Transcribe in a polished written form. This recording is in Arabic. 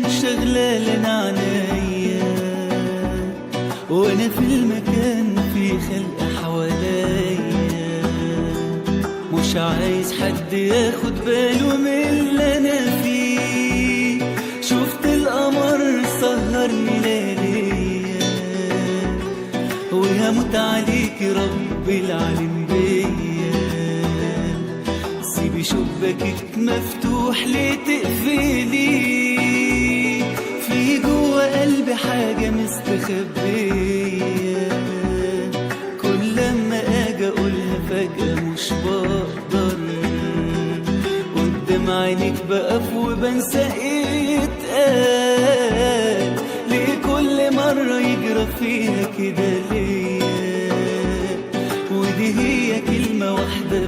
شغلة لنا عنايا، وانا في المكان في خلق حواليا، مش عايز حد ياخد باله من اللي انا فيه. شفت القمر سهرني لياليا، وهموت عليك رب العالم بيا. سيبي شباكك مفتوح ليه تقفلي؟ في جوا قلبي حاجة مستخبية، كل لما اجي اقولها فجأة مش بقدر. قدام عينيك بقف وبنسى ايه اتقال. ليه كل مرة يجرى فيها كده ليا؟ ودي هي